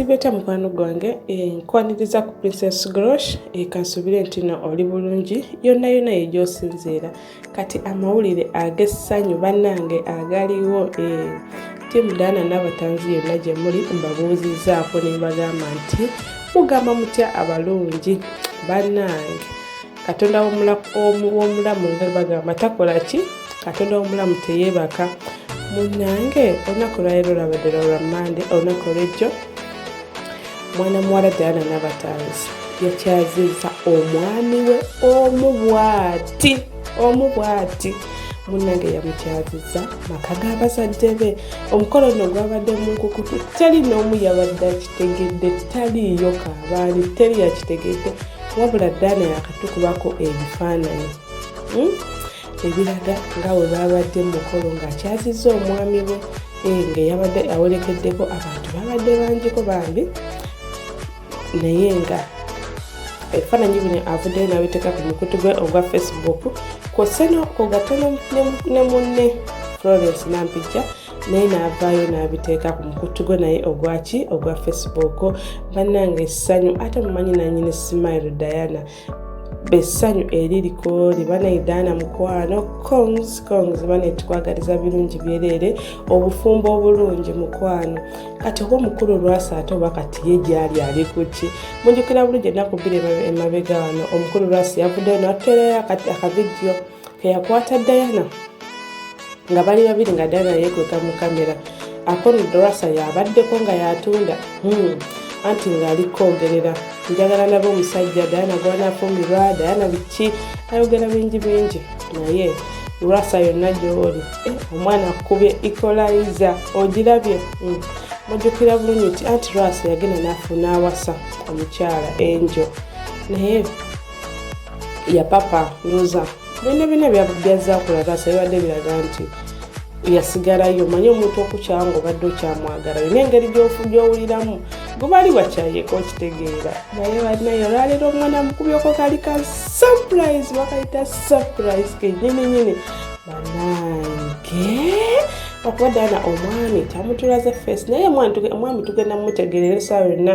Sibeta mukwano gwange nkwaniriza ku Princess Grosh kansubire nti no oli bulungi yonna yejosinzira kati amawulire agessanyu bannange agaliwo timu Dana n'abatanzi yonna gye muli mbabuuzizaako ne mbagamba nti mugamba mutya abalungi bannange Katonda w'omulamu nga bagamba takola ki Katonda w'omulamu teyeebaka munnange olunaku lwaleero lwabadde lwa Mande olunaku olw'ejjo mwana muwala Dana n'abatanzi yakyazizza omwami we omu bw'ati munnange yamukyazizza maka g'abazadde be omukolo nno gwabadde mu nkukutu teri n'omu yabadde akitegedde taliiyo kaabaani teri yakitegedde wabula Dana yakatukubako ebifaananyi ebiraga nga we babadde mu mukolo ng'akyazizza omwami we nga yabadde awerekeddeko abantu babadde bangiko bambi naye nga ebifaananyi bino avuddeyo n'abiteeka ku mukutu gwe ogwa Facebook kwogatano ne munne Florence Nampijja naye n'avaayo n'abiteeka ku mukutu gwe naye ogwa Facebook bannange essanyu ate mumanyi nannyini Smile Diana bessanyu eririko libana Dana mukwano kongs bane tukwagaliza birungi byerere obufumbo obulungi mukwano kati oba mukulu Lwasa ate oba kati ye gyali ali kuki munjukira bulungi enakubira emabega wano omukulu Lwasa yavuddeyo n'ateerayo akavidiyo keyakwata Diana nga bali babiri nga Diana yeekweka mu kamera Akono Lwasa yabaddeko nga yatunda anti ng'ali kwogerera njagala nabo omusajja Diana gw'anaafumbirwa Diana biki ayogera bingi naye Lwasa yonna gy'oli omwana akubye equalizer ogirabye mujjukira bulungi nti anti Lwasa yagenda n'afuna awasa omukyala Angel naye ya papa Rosa bino byazzaakula Lwasa bibadde biraga nti yasigalayo manyi omuntu okukyanga obadde okyamwagala yina engeri gy'owuliramu gubali wakyayeko okitegeera naye bannayo olwaleero omwana mukubyeko kali ka surprise bakayita surprise kenyininyini bannange okuba Dana omwami tamutulaze face naye omwami tugenda mumutegerera essaawa yonna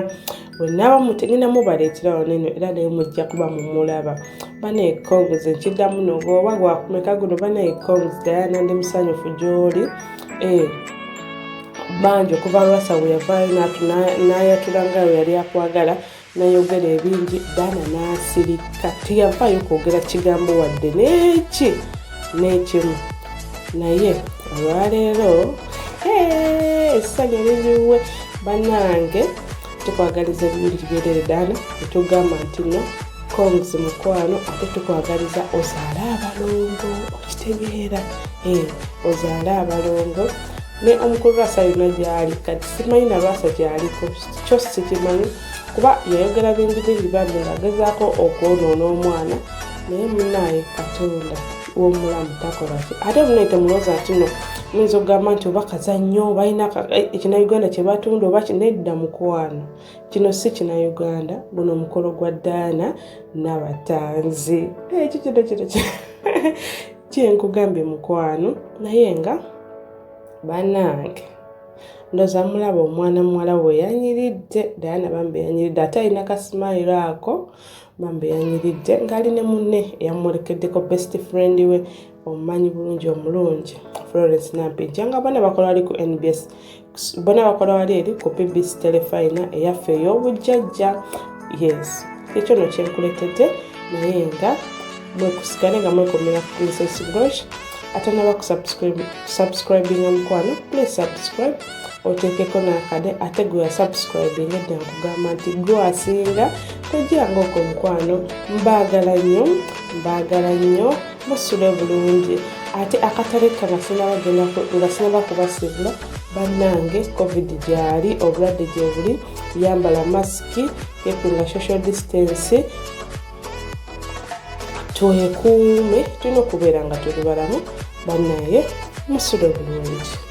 bwennaaba mugenda mubaleeterawo neno era naye mujja kuba mumulaba banaye kongs nkiddamu nogoba gwakumeka guno banaye kongs Diana ndi musanyufu gy'oli bangi okuva Lwasa we yavaayo n'ayatula nga we yali akwagala n'ayogera ebingi Dana n'asirika tiyavaayo kwogera kigambo wadde n'ekimu naye olwaleero essanyu liriwe bannange tukwagaliza ebingi byerere Dana netugamba nti no kongs mukwano ate tukwagaliza ozaale abalongo okitegeera ozaale abalongo ne omukulu Lwasa yonna gyali kati simanyi na Lwasa gyaliko kyo sikimanyi kuba yayogera bingi bambi ng'agezaako okwonoona omwana naye munaaye Katonda w'omulamu takola ki ate munaye temulowooza nti no muyinza okugamba nti oba kazannyo balina ekinnauganda kye batunda oba kinedda mukwano kino si kinnauganda guno omukolo gwa Dana n'abatanzi kino kyenkugambye mukwano naye nga bannange ndooza mulaba omwana muwala we yanyiridde Diana bambi yanyiridde ate alina Smile ako bambi yanyiridde ng'ali ne munne eyamwolekeddeko best friend we omumanyi bulungi omulungi Florence Nampijja nga bonna bakola wali ku NBS bonna bakola wali eri ku BBC Telefina eyaffe ey'obujjajja yes ekyo no kyenkuletedde naye nga mwekusigane nga mwekomera ku Princess Grosh ate n'abakusubscribinga mukwano please subscribe oteekeko n'akade ate gwe yasubscribinga edda nkugamba nti gwe asinga tojjanga okwo mukwano mbaagala nnyo musule bulungi ate akatale nga sinaba kubasibula bannange covid gyali obulwadde gye buli yambala masiki keepinga social distance twekuume tulina okubeera nga tuli balamu bannaye musule bulungi